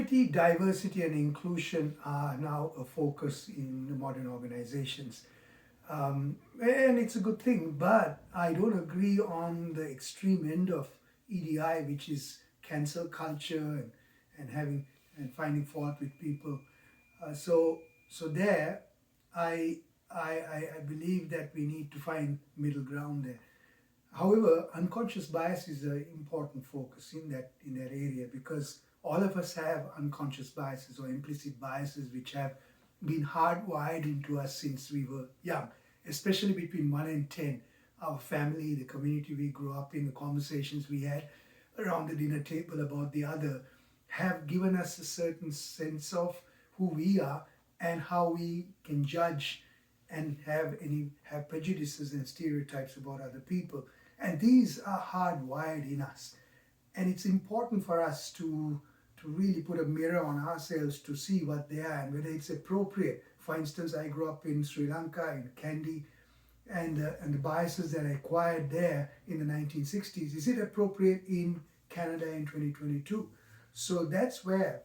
Equity, diversity, and inclusion are now a focus in the modern organizations. And it's a good thing, but I don't agree on the extreme end of EDI, which is cancel culture and having and finding fault with people. So there, I, I believe that we need to find middle ground there. However, unconscious bias is an important focus in that area, because all of us have unconscious biases or implicit biases which have been hardwired into us since we were young, especially between 1 and 10. Our family, the community we grew up in, the conversations we had around the dinner table about the other have given us a certain sense of who we are and how we can judge and have prejudices and stereotypes about other people. And these are hardwired in us. And it's important for us to really put a mirror on ourselves to see what they are and whether it's appropriate. For instance, I grew up in Sri Lanka, in Kandy, and the biases that I acquired there in the 1960s, is it appropriate in Canada in 2022? So that's where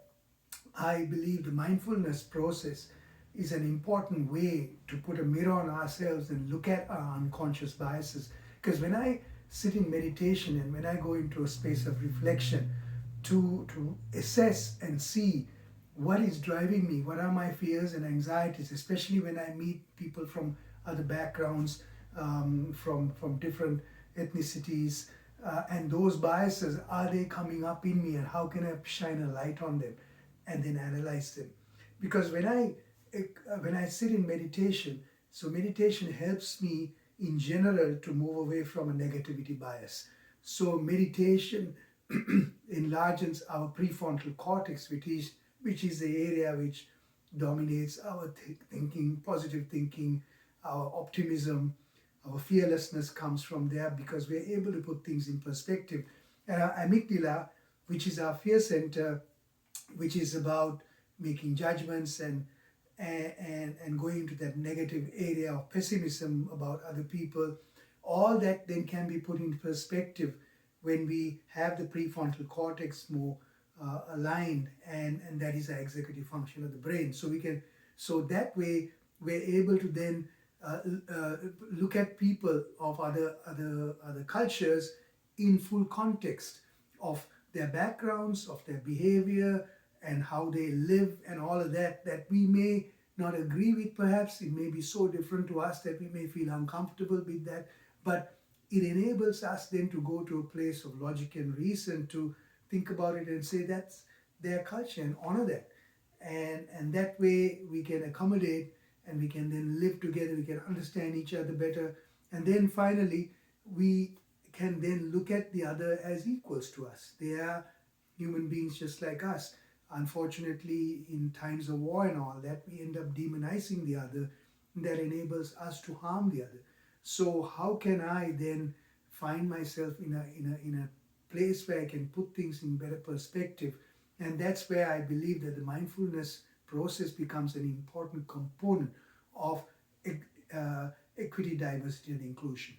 I believe the mindfulness process is an important way to put a mirror on ourselves and look at our unconscious biases. Because when I sit in meditation and when I go into a space of reflection to assess and see what is driving me, what are my fears and anxieties, especially when I meet people from other backgrounds, from different ethnicities, and those biases, are they coming up in me and how can I shine a light on them and then analyze them? Because when I sit in meditation, so meditation helps me in general to move away from a negativity bias. So meditation enlarges our prefrontal cortex, which is the area which dominates our thinking, positive thinking, our optimism, our fearlessness comes from there, because we're able to put things in perspective. And our amygdala, which is our fear center, which is about making judgments and going into that negative area of pessimism about other people, all that then can be put in perspective when we have the prefrontal cortex more aligned, and that is our executive function of the brain. So that way we're able to then look at people of other cultures in full context of their backgrounds, of their behavior, and how they live, and all of that we may not agree with. Perhaps it may be so different to us that we may feel uncomfortable with that, but it enables us then to go to a place of logic and reason, to think about it and say that's their culture and honor that. And that way we can accommodate and we can then live together, we can understand each other better. And then finally, we can then look at the other as equals to us. They are human beings just like us. Unfortunately, in times of war and all that, we end up demonizing the other. That enables us to harm the other. So how can I then find myself in a place where I can put things in better perspective? And that's where I believe that the mindfulness process becomes an important component of equity, diversity, and inclusion.